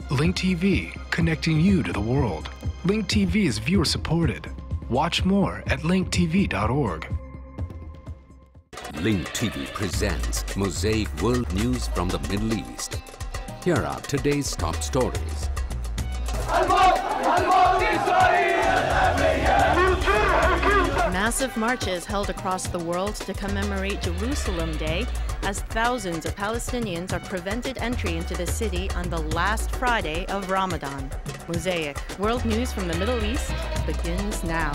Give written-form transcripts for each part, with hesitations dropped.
Link TV, connecting you to the world. Link TV is viewer supported. Watch more at linktv.org. Link TV presents Mosaic World News from the Middle East. Here are today's top stories. Massive marches held across the world to commemorate Jerusalem Day as thousands of Palestinians are prevented entry into the city on the last Friday of Ramadan. Mosaic World News from the Middle East begins now.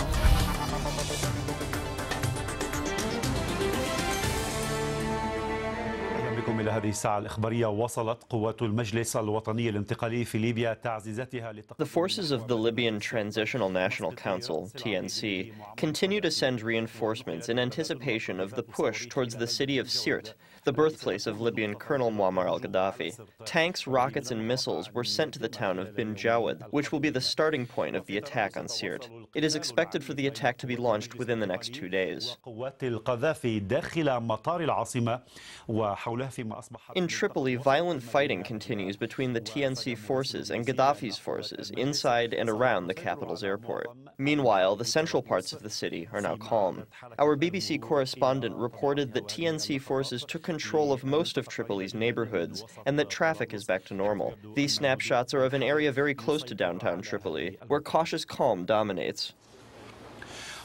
إلى هذه الساعة الإخبارية وصلت قوات المجلس الوطني الانتقالي في ليبيا تعزيزاتها. The forces of the Libyan Transitional National Council, TNC, continue to send reinforcements in anticipation of the push towards the city of Sirte, the birthplace of Libyan Colonel Muammar al-Gaddafi. Tanks, rockets, and missiles were sent to the town of Bin Jawad, which will be the starting point of the attack on Sirte. It is expected for the attack to be launched within the next 2 days. In Tripoli, violent fighting continues between the TNC forces and Gaddafi's forces inside and around the capital's airport. Meanwhile, the central parts of the city are now calm. Our BBC correspondent reported that TNC forces took control of most of Tripoli's neighborhoods and that traffic is back to normal. These snapshots are of an area very close to downtown Tripoli, where cautious calm dominates.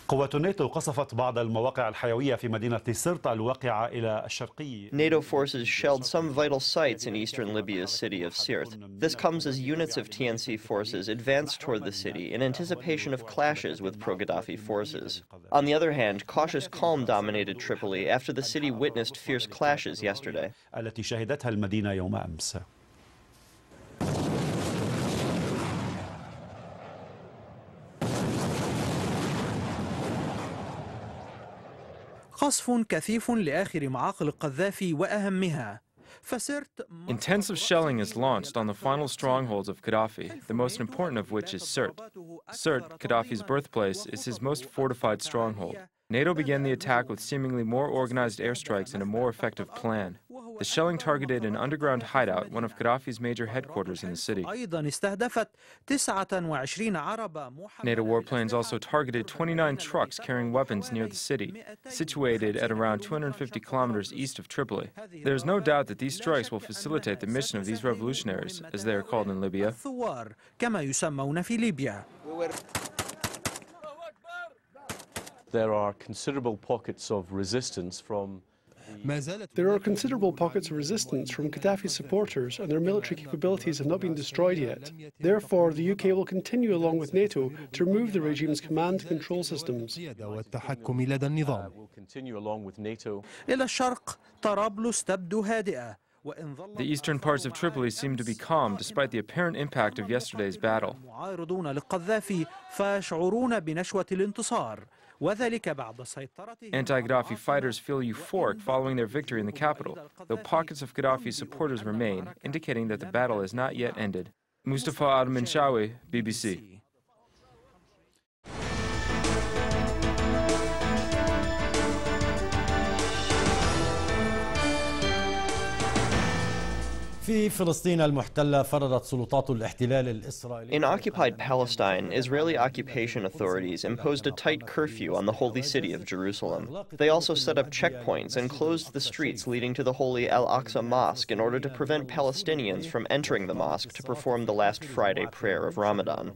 قوات الناتو قصفت بعض المواقع الحيوية في مدينة سرطة الواقعة إلى الشرقي. NATO forces shelled some vital sites in eastern Libya's city of Sirte. This comes as units of TNC forces advance toward the city in anticipation of clashes with pro-Gaddafi forces. On the other hand, cautious calm dominated Tripoli after the city witnessed fierce clashes yesterday. التي شهدتها المدينة يوم أمس. قصف كثيف لآخر معاقل القذافي وأهمها. Intensive shelling is launched on the final strongholds of Gaddafi, the most important of which is Sirte. Sirte, Gaddafi's birthplace, is his most fortified stronghold. NATO began the attack with seemingly more organized airstrikes and a more effective plan. The shelling targeted an underground hideout, one of Gaddafi's major headquarters in the city. NATO warplanes also targeted 29 trucks carrying weapons near the city, situated at around 250 kilometers east of Tripoli. There is no doubt that these strikes will facilitate the mission of these revolutionaries, as they are called in Libya. There are considerable pockets of resistance from Gaddafi's supporters, and their military capabilities have not been destroyed yet. Therefore, the UK will continue along with NATO to remove the regime's command and control systems. We'll continue along with NATO. The eastern parts of Tripoli seem to be calm despite the apparent impact of yesterday's battle. Anti-Gaddafi fighters feel euphoric following their victory in the capital, though pockets of Gaddafi's supporters remain, indicating that the battle has not yet ended. Mustafa Al-Minshawi, BBC. في فلسطين المحتلة فرضت سلطات الاحتلال الإسرائيلي. In occupied Palestine, Israeli occupation authorities imposed a tight curfew on the holy city of Jerusalem. They also set up checkpoints and closed the streets leading to the holy Al-Aqsa mosque in order to prevent Palestinians from entering the mosque to perform the last Friday prayer of Ramadan.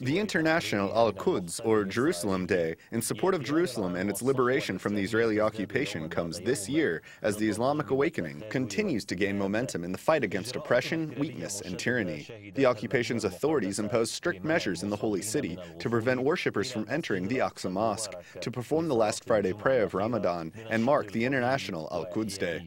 The International Al-Quds, or Jerusalem Day, in support of Jerusalem and its liberation from the Israeli occupation, comes this year as the Islamic awakening continues to gain momentum in the fight against oppression, weakness, and tyranny. The occupation's authorities imposed strict measures in the holy city to prevent worshippers from entering the Aqsa Mosque to perform the last Friday prayer of Ramadan and mark the International Al-Quds Day.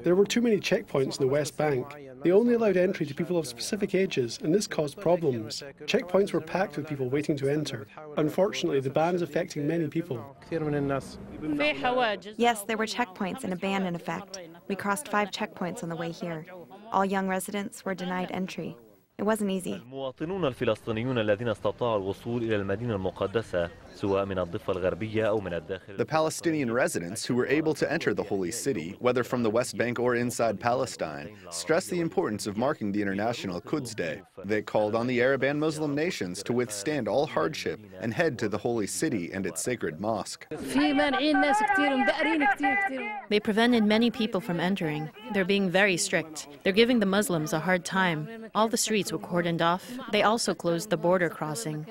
There were too many checkpoints in the West Bank. They only allowed entry to people of specific ages, and this caused problems. Checkpoints were packed with people waiting to enter. Unfortunately, the ban is affecting many people. Yes, there were checkpoints and a ban in effect. We crossed 5 checkpoints on the way here. All young residents were denied entry. It wasn't easy. المواطنون الفلسطينيون الذين استطاعوا الوصول إلى المدينة المقدسة The Palestinian residents who were able to enter the Holy City, whether from the West Bank or inside Palestine, stressed the importance of marking the International Quds Day. They called on the Arab and Muslim nations to withstand all hardship and head to the Holy City and its sacred mosque. They prevented many people from entering. They're being very strict. They're giving the Muslims a hard time. All the streets were cordoned off. They also closed the border crossing.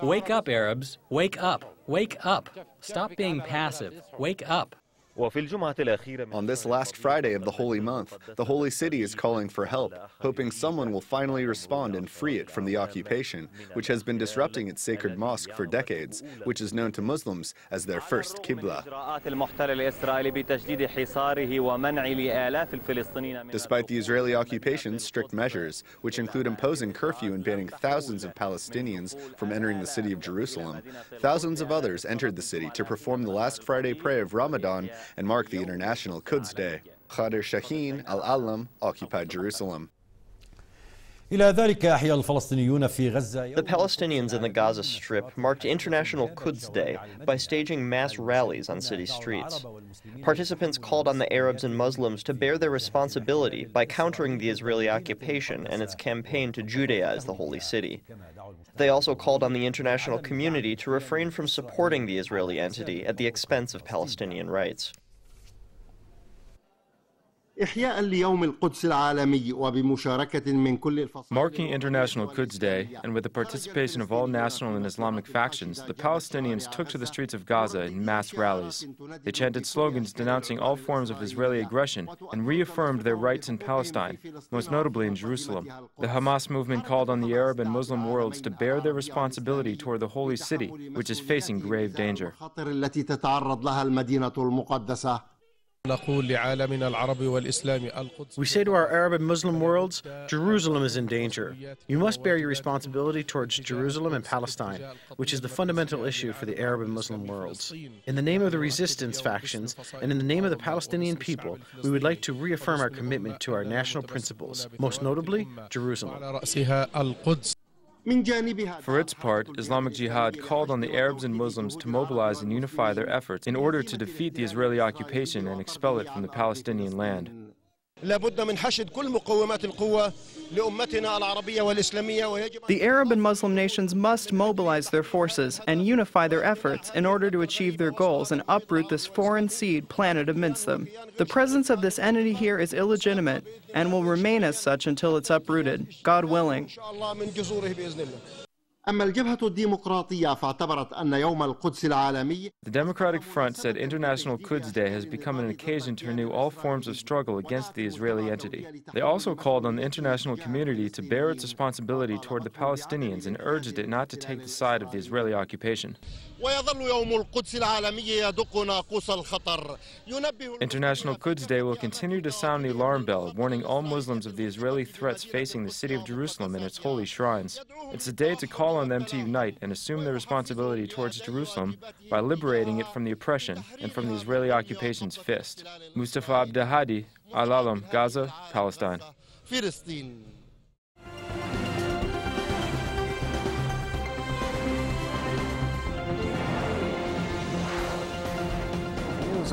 Wake up, Arabs. Wake up. Wake up. Stop being passive. Wake up. On this last Friday of the holy month, the Holy City is calling for help, hoping someone will finally respond and free it from the occupation, which has been disrupting its sacred mosque for decades, which is known to Muslims as their first Qibla. Despite the Israeli occupation's strict measures, which include imposing curfew and banning thousands of Palestinians from entering the city of Jerusalem, thousands of others entered the city to perform the last Friday prayer of Ramadan and mark the International Quds Day. Khader Shaheen, Al-Alam, occupied Jerusalem. The Palestinians in the Gaza Strip marked International Quds Day by staging mass rallies on city streets. Participants called on the Arabs and Muslims to bear their responsibility by countering the Israeli occupation and its campaign to Judaize the Holy City. They also called on the international community to refrain from supporting the Israeli entity at the expense of Palestinian rights. Marking International Quds Day, and with the participation of all national and Islamic factions, the Palestinians took to the streets of Gaza in mass rallies. They chanted slogans denouncing all forms of Israeli aggression and reaffirmed their rights in Palestine, most notably in Jerusalem. The Hamas movement called on the Arab and Muslim worlds to bear their responsibility toward the Holy City, which is facing grave danger. We say to our Arab and Muslim worlds, Jerusalem is in danger. You must bear your responsibility towards Jerusalem and Palestine, which is the fundamental issue for the Arab and Muslim worlds. In the name of the resistance factions and in the name of the Palestinian people, we would like to reaffirm our commitment to our national principles, most notably Jerusalem. For its part, Islamic Jihad called on the Arabs and Muslims to mobilize and unify their efforts in order to defeat the Israeli occupation and expel it from the Palestinian land. The Arab and Muslim nations must mobilize their forces and unify their efforts in order to achieve their goals and uproot this foreign seed planted amidst them. The presence of this entity here is illegitimate and will remain as such until it's uprooted, God willing. The Democratic Front said International Quds Day has become an occasion to renew all forms of struggle against the Israeli entity. They also called on the international community to bear its responsibility toward the Palestinians and urged it not to take the side of the Israeli occupation. International Quds Day will continue to sound the alarm bell, warning all Muslims of the Israeli threats facing the city of Jerusalem and its holy shrines. It's a day to call on them to unite and assume their responsibility towards Jerusalem by liberating it from the oppression and from the Israeli occupation's fist. Mustafa Abdahadi, Al-Alam, Gaza, Palestine.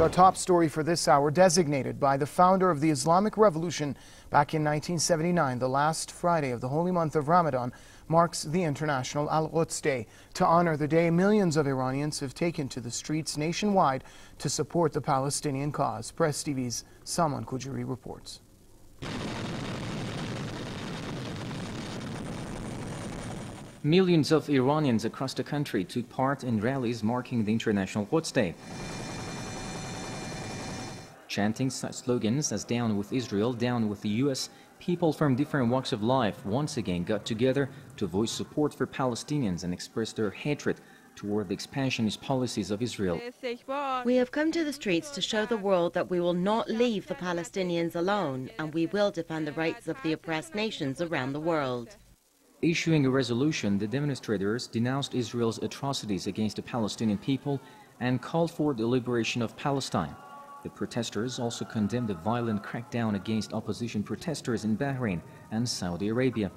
Our top story for this hour, designated by the founder of the Islamic Revolution back in 1979, the last Friday of the holy month of Ramadan, marks the International Al-Quds Day. To honor the day, millions of Iranians have taken to the streets nationwide to support the Palestinian cause. Press TV's Salman Kujuri reports. Millions of Iranians across the country took part in rallies marking the International Quds Day. Chanting such slogans as "Down with Israel, down with the U.S., people from different walks of life once again got together to voice support for Palestinians and express their hatred toward the expansionist policies of Israel. We have come to the streets to show the world that we will not leave the Palestinians alone, and we will defend the rights of the oppressed nations around the world. Issuing a resolution, the demonstrators denounced Israel's atrocities against the Palestinian people and called for the liberation of Palestine. The protesters also condemned the violent crackdown against opposition protesters in Bahrain and Saudi Arabia.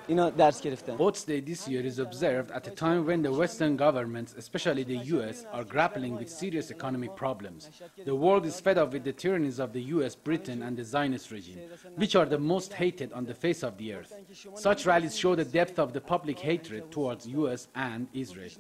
Quds Day this year is observed at a time when the Western governments, especially the US, are grappling with serious economic problems. The world is fed up with the tyrannies of the US, Britain, and the Zionist regime, which are the most hated on the face of the earth. Such rallies show the depth of the public hatred towards US and Israel.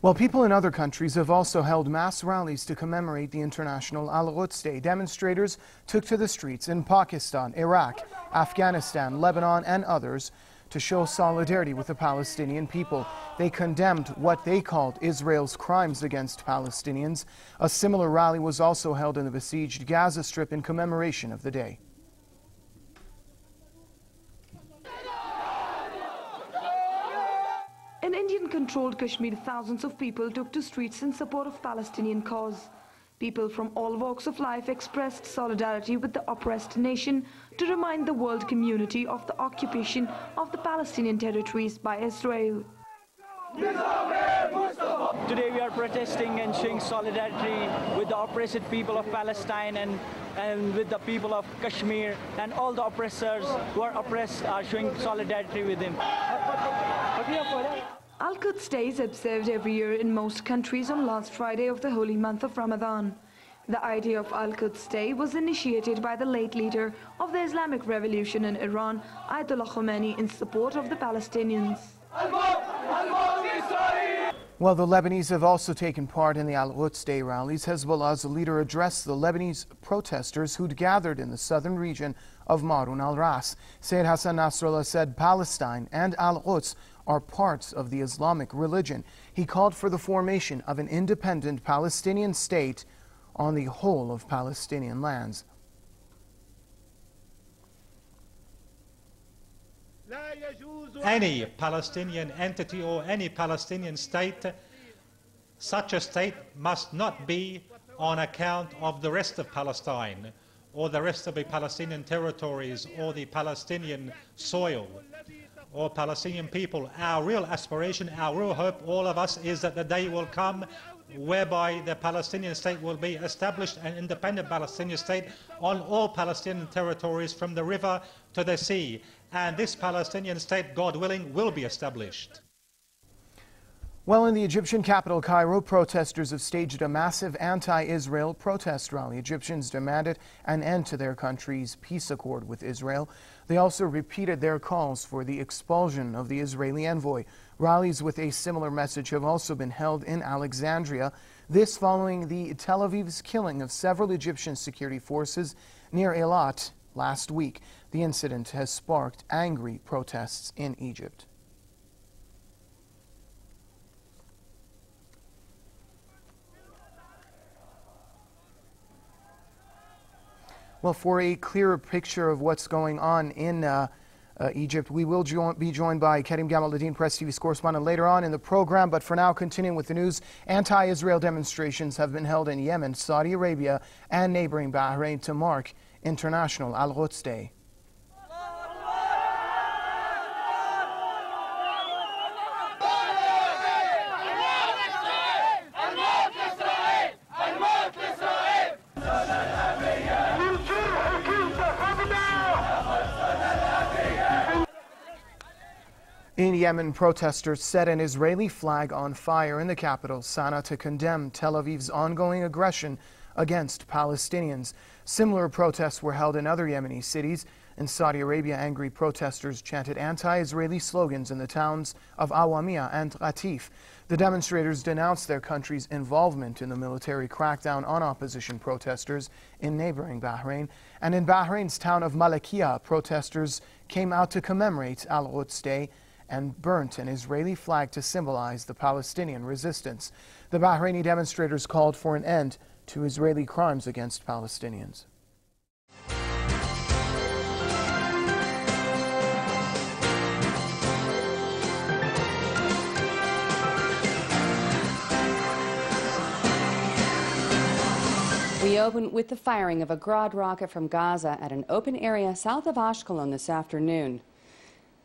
Well, people in other countries have also held mass rallies to commemorate the International Al-Quds Day. Demonstrators took to the streets in Pakistan, Iraq, Afghanistan, Lebanon, and others to show solidarity with the Palestinian people. They condemned what they called Israel's crimes against Palestinians. A similar rally was also held in the besieged Gaza Strip in commemoration of the day. In Indian-controlled Kashmir, thousands of people took to streets in support of Palestinian cause. People from all walks of life expressed solidarity with the oppressed nation to remind the world community of the occupation of the Palestinian territories by Israel. Today we are protesting and showing solidarity with the oppressed people of Palestine and with the people of Kashmir, and all the oppressors who are oppressed are showing solidarity with him. Al-Quds Day is observed every year in most countries on last Friday of the holy month of Ramadan. The idea of Al-Quds Day was initiated by the late leader of the Islamic Revolution in Iran, Ayatollah Khomeini, in support of the Palestinians. Well, the Lebanese have also taken part in the Al-Quds Day rallies. Hezbollah's leader addressed the Lebanese protesters who'd gathered in the southern region of Marun al-Ras. Sayyid Hassan Nasrallah said Palestine and Al-Quds are parts of the Islamic religion. He called for the formation of an independent Palestinian state on the whole of Palestinian lands. Any Palestinian entity or any Palestinian state, such a state must not be on account of the rest of Palestine or the rest of the Palestinian territories or the Palestinian soil or Palestinian people. Our real aspiration, our real hope, all of us, is that the day will come whereby the Palestinian state will be established, an independent Palestinian state on all Palestinian territories from the river to the sea. And this Palestinian state, God willing, will be established. Well, in the Egyptian capital, Cairo, protesters have staged a massive anti-Israel protest rally. Egyptians demanded an end to their country's peace accord with Israel. They also repeated their calls for the expulsion of the Israeli envoy. Rallies with a similar message have also been held in Alexandria, this following the Tel Aviv's killing of several Egyptian security forces near Eilat last week. The incident has sparked angry protests in Egypt. Well, for a clearer picture of what's going on in Egypt, we will be joined by Karim Gamaluddin, Press TV's correspondent, later on in the program. But for now, continuing with the news, anti-Israel demonstrations have been held in Yemen, Saudi Arabia, and neighboring Bahrain to mark International Al-Quds Day. In Yemen, protesters set an Israeli flag on fire in the capital, Sana'a, to condemn Tel Aviv's ongoing aggression against Palestinians. Similar protests were held in other Yemeni cities. In Saudi Arabia, angry protesters chanted anti-Israeli slogans in the towns of Awamiya and Qatif. The demonstrators denounced their country's involvement in the military crackdown on opposition protesters in neighboring Bahrain. And in Bahrain's town of Malakiya, protesters came out to commemorate Al-Quds Day and burnt an Israeli flag to symbolize the Palestinian resistance. The Bahraini demonstrators called for an end to Israeli crimes against Palestinians. We open with the firing of a Grad rocket from Gaza at an open area south of Ashkelon this afternoon.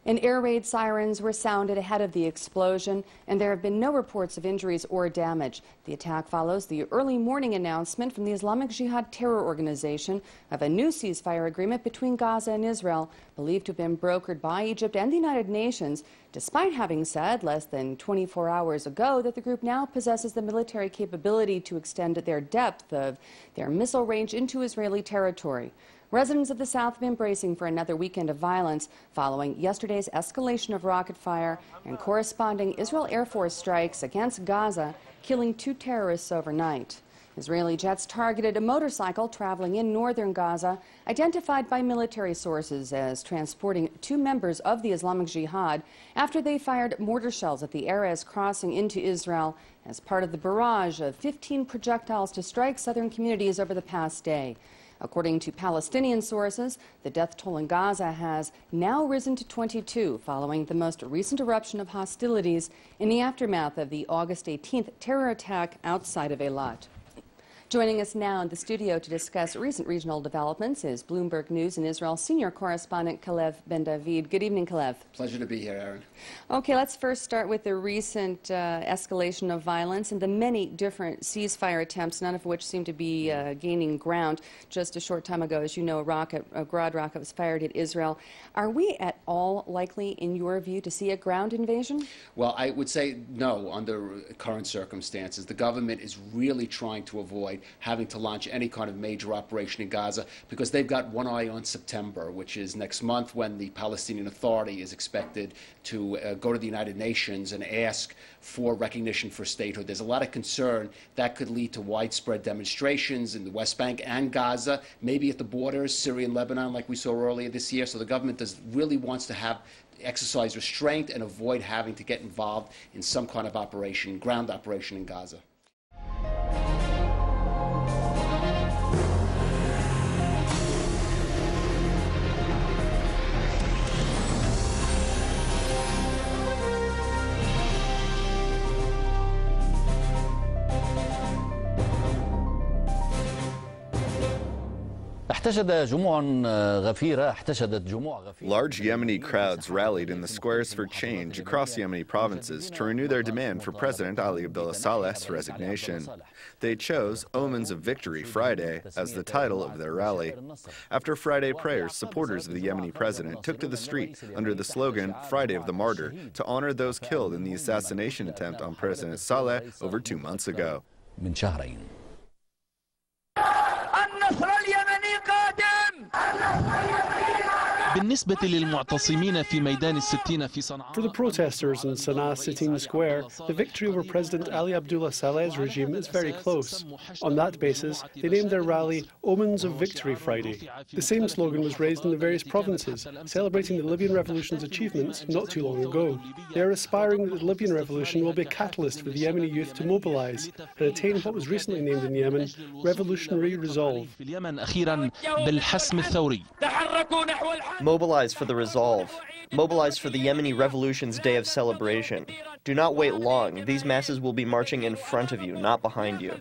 And air raid sirens were sounded ahead of the explosion, and there have been no reports of injuries or damage. The attack follows the early morning announcement from the Islamic Jihad terror organization of a new ceasefire agreement between Gaza and Israel, believed to have been brokered by Egypt and the United Nations, despite having said less than 24 hours ago that the group now possesses the military capability to extend their depth of their missile range into Israeli territory. Residents of the south have been bracing for another weekend of violence following yesterday's escalation of rocket fire and corresponding Israel Air Force strikes against Gaza, killing 2 terrorists overnight. Israeli jets targeted a motorcycle traveling in northern Gaza, identified by military sources as transporting 2 members of the Islamic Jihad after they fired mortar shells at the Erez crossing into Israel as part of the barrage of 15 projectiles to strike southern communities over the past day. According to Palestinian sources, the death toll in Gaza has now risen to 22 following the most recent eruption of hostilities in the aftermath of the August 18th terror attack outside of Eilat. Joining us now in the studio to discuss recent regional developments is Bloomberg News and Israel senior correspondent Kalev Ben-David. Good evening, Kalev. Pleasure to be here, Aaron. Okay, let's first start with the recent escalation of violence and the many different ceasefire attempts, none of which seem to be gaining ground. Just a short time ago, as you know, a Grad rocket was fired at Israel. Are we at all likely, in your view, to see a ground invasion? Well, I would say no under current circumstances. The government is really trying to avoid having to launch any kind of major operation in Gaza because they've got one eye on September, which is next month, when the Palestinian Authority is expected to go to the United Nations and ask for recognition for statehood. There's a lot of concern that could lead to widespread demonstrations in the West Bank and Gaza, maybe at the borders, Syria and Lebanon, like we saw earlier this year. So the government really wants to exercise restraint and avoid having to get involved in some kind of operation, ground operation in Gaza. Large Yemeni crowds rallied in the squares for change across Yemeni provinces to renew their demand for President Ali Abdullah Saleh's resignation. They chose Omens of Victory Friday as the title of their rally. After Friday prayers, supporters of the Yemeni president took to the street under the slogan Friday of the Martyr to honor those killed in the assassination attempt on President Saleh over 2 months ago. For the protesters in Sana'a Sitting Square, the victory over President Ali Abdullah Saleh's regime is very close. On that basis, they named their rally Omens of Victory Friday. The same slogan was raised in the various provinces, celebrating the Libyan revolution's achievements not too long ago. They are aspiring that the Libyan revolution will be a catalyst for the Yemeni youth to mobilize and attain what was recently named in Yemen revolutionary resolve. Mobilize for the resolve. Mobilize for the Yemeni Revolution's day of celebration. Do not wait long. These masses will be marching in front of you, not behind you.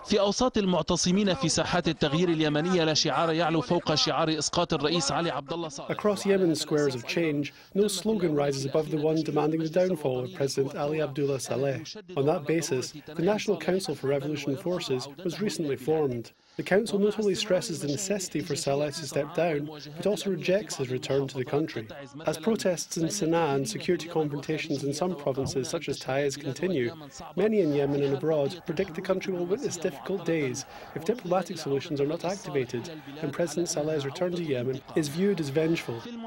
في أوساط المعتصمين في ساحات التغيير اليمنية لا شعار يعلو فوق شعار إسقاط الرئيس علي عبد الله صالح. Across Yemen's squares of change, no slogan rises above the one demanding the downfall of President Ali Abdullah Saleh. On that basis, the National Council for Revolution Forces was recently formed. The council not only stresses the necessity for Saleh to step down, but also rejects his return to the country. As protests in Sana'a and security confrontations in some provinces such as Taiz continue, many in Yemen and abroad predict the country will witness difficult days if diplomatic solutions are not activated and President Saleh's return to Yemen is viewed as vengeful. In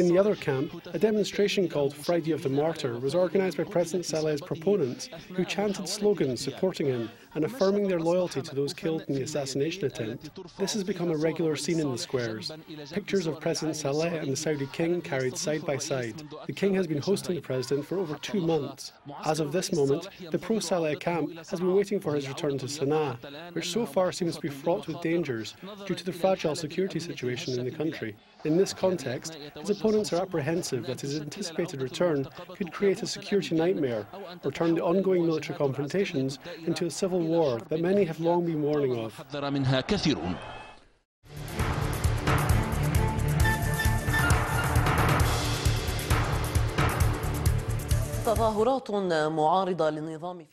the other camp, a demonstration called Friday of the Martyr was organised by President Saleh's proponents, who chanted slogans supporting him and affirming their loyalty to those killed in the assassination attempt. This has become a regular scene in the squares. Pictures of President Saleh and the Saudi king carried side by side. The king has been hosting the president for over 2 months. As of this moment, the pro-Saleh camp has been waiting for his return to Sana'a, which so far seems to be fraught with dangers due to the fragile security situation in the country. In this context, his opponents are apprehensive that his anticipated return could create a security nightmare or turn the ongoing military confrontations into a civil war that many have long been warning of.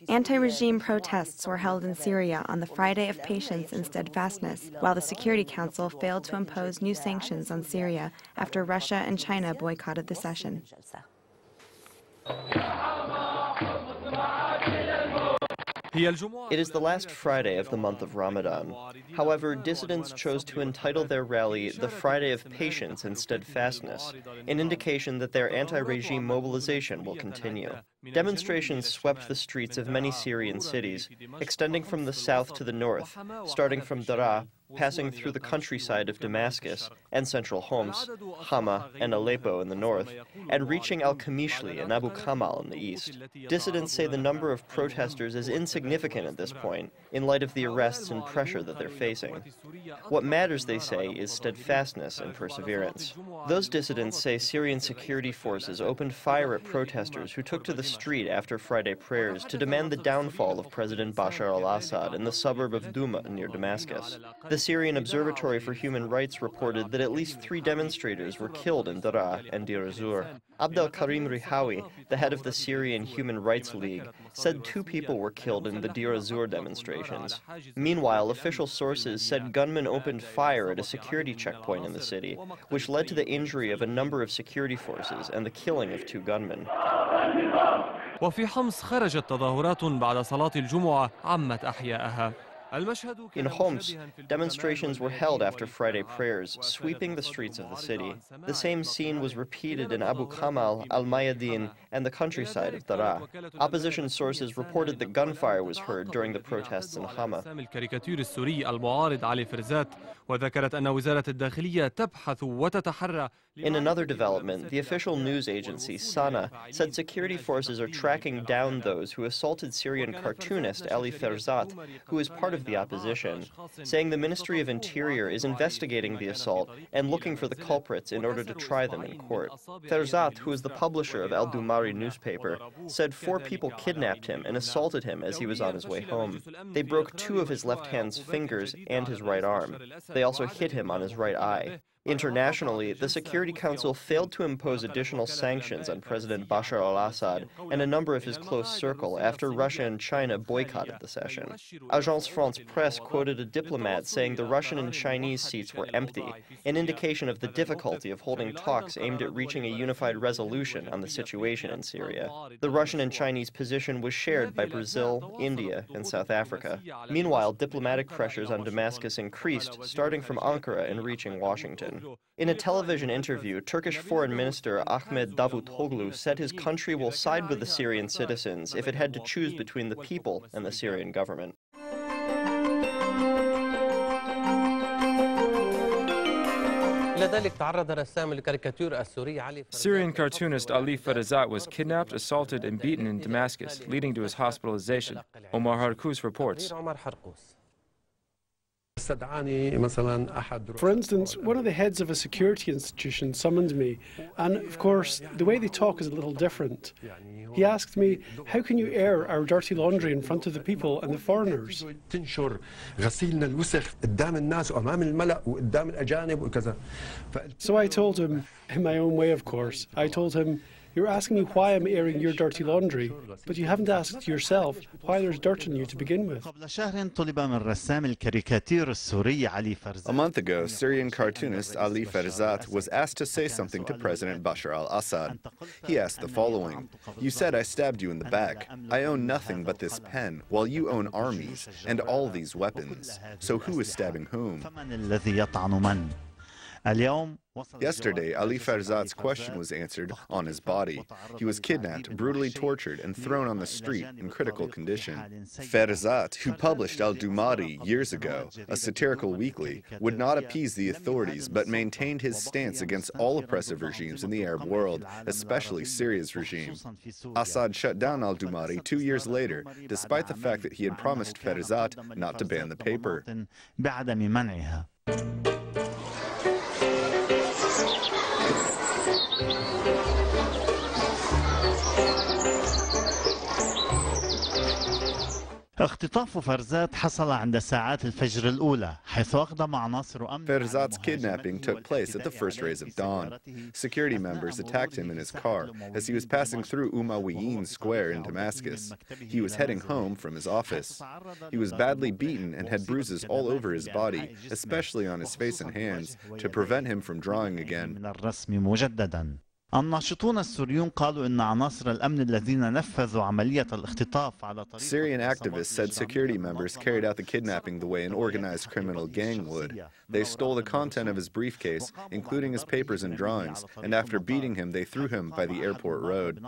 Anti-regime protests were held in Syria on the Friday of Patience and Steadfastness, while the Security Council failed to impose new sanctions on Syria after Russia and China boycotted the session. It is the last Friday of the month of Ramadan. However, dissidents chose to entitle their rally the Friday of Patience and Steadfastness, an indication that their anti-regime mobilization will continue. Demonstrations swept the streets of many Syrian cities, extending from the south to the north, starting from Daraa, passing through the countryside of Damascus and central Homs, Hama, and Aleppo in the north, and reaching Al-Qamishli and Abu Kamal in the east. Dissidents say the number of protesters is insignificant at this point, in light of the arrests and pressure that they're facing. What matters, they say, is steadfastness and perseverance. Those dissidents say Syrian security forces opened fire at protesters who took to the street after Friday prayers to demand the downfall of President Bashar al-Assad in the suburb of Douma near Damascus. The Syrian Observatory for Human Rights reported that at least 3 demonstrators were killed in Daraa and Deir ez-Zor. Abdel Karim Rihawi, the head of the Syrian Human Rights League, said 2 people were killed in the Deir ez-Zor demonstrations. Meanwhile, official sources said gunmen opened fire at a security checkpoint in the city, which led to the injury of a number of security forces and the killing of 2 gunmen. وفي حمص خرجت تظاهرات بعد صلاة الجمعة عمت أحياءها. In Homs, demonstrations were held after Friday prayers, sweeping the streets of the city. The same scene was repeated in Abu Kamal, Al-Mayadin, and the countryside of Daraa. Opposition sources reported that gunfire was heard during the protests in Hama. الكاريكاتير السوري المعارض علي فرزات وذكرت أن وزارة الداخلية تبحث وتتحرى. In another development, the official news agency, Sana, said security forces are tracking down those who assaulted Syrian cartoonist Ali Ferzat, who is part of the opposition, saying the Ministry of Interior is investigating the assault and looking for the culprits in order to try them in court. Ferzat, who is the publisher of Al-Dumari newspaper, said 4 people kidnapped him and assaulted him as he was on his way home. They broke 2 of his left hand's fingers and his right arm. They also hit him on his right eye. Internationally, the Security Council failed to impose additional sanctions on President Bashar al-Assad and a number of his close circle after Russia and China boycotted the session. Agence France-Presse quoted a diplomat saying the Russian and Chinese seats were empty, an indication of the difficulty of holding talks aimed at reaching a unified resolution on the situation in Syria. The Russian and Chinese position was shared by Brazil, India, and South Africa. Meanwhile, diplomatic pressures on Damascus increased, starting from Ankara and reaching Washington. In a television interview, Turkish Foreign Minister Ahmet Davutoglu said his country will side with the Syrian citizens if it had to choose between the people and the Syrian government. Syrian cartoonist Ali Ferzat was kidnapped, assaulted, and beaten in Damascus, leading to his hospitalization. Omar Harkous reports. For instance, one of the heads of a security institution summoned me, and of course, the way they talk is a little different. He asked me, how can you air our dirty laundry in front of the people and the foreigners? So I told him, in my own way of course, I told him, you're asking me why I'm airing your dirty laundry, but you haven't asked yourself why there's dirt on you to begin with. A month ago, Syrian cartoonist Ali Ferzat was asked to say something to President Bashar al-Assad. He asked the following: "You said I stabbed you in the back. I own nothing but this pen, while you own armies and all these weapons. So who is stabbing whom?" Yesterday, Ali Ferzat's question was answered on his body. He was kidnapped, brutally tortured, and thrown on the street in critical condition. Ferzat, who published Al-Dumari years ago, a satirical weekly, would not appease the authorities but maintained his stance against all oppressive regimes in the Arab world, especially Syria's regime. Assad shut down Al-Dumari 2 years later, despite the fact that he had promised Ferzat not to ban the paper. اختطاف فرزات حصل عند ساعات الفجر الأولى حيث أقدم عناصر أمن. Ferzat's kidnapping took place at the first rays of dawn. Security members attacked him in his car as he was passing through Umayyin Square in Damascus. He was heading home from his office. He was badly beaten and had bruises all over his body, especially on his face and hands, to prevent him from drawing again. الناشطون السوريون قالوا إن عناصر الأمن الذين نفذوا عملية الاختطاف على طريق. Syrian activists said security members carried out the kidnapping the way an organized criminal gang would. They stole the content of his briefcase, including his papers and drawings, and after beating him, they threw him by the airport road.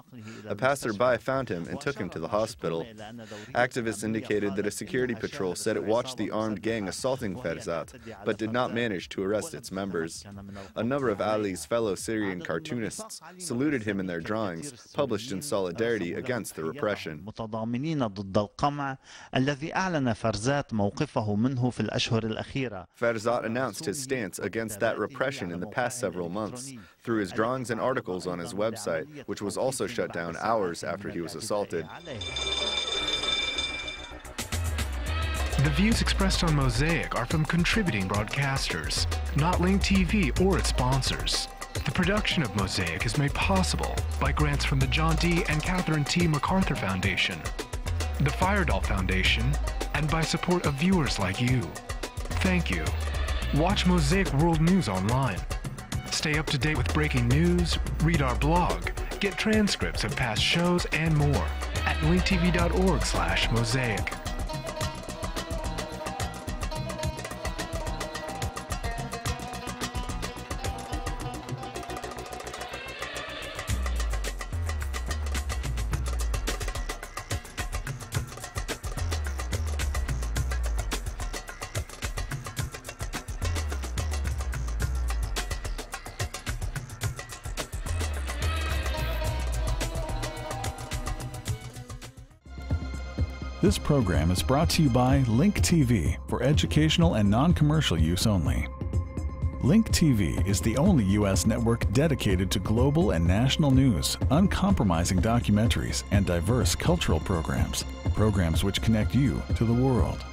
A passerby found him and took him to the hospital. Activists indicated that a security patrol said it watched the armed gang assaulting Ferzat, but did not manage to arrest its members. A number of Ali's fellow Syrian cartoonists saluted him in their drawings, published in solidarity against the repression. Ferzat announced his stance against that repression in the past several months through his drawings and articles on his website, which was also shut down hours after he was assaulted. The views expressed on Mosaic are from contributing broadcasters, not Link TV or its sponsors. The production of Mosaic is made possible by grants from the John D. and Catherine T. MacArthur Foundation, the Firedoll Foundation, and by support of viewers like you. Thank you. Watch Mosaic World News online. Stay up to date with breaking news, read our blog, get transcripts of past shows, and more at linktv.org/mosaic. This program is brought to you by Link TV for educational and non-commercial use only. Link TV is the only U.S. network dedicated to global and national news, uncompromising documentaries, and diverse cultural programs. Programs which connect you to the world.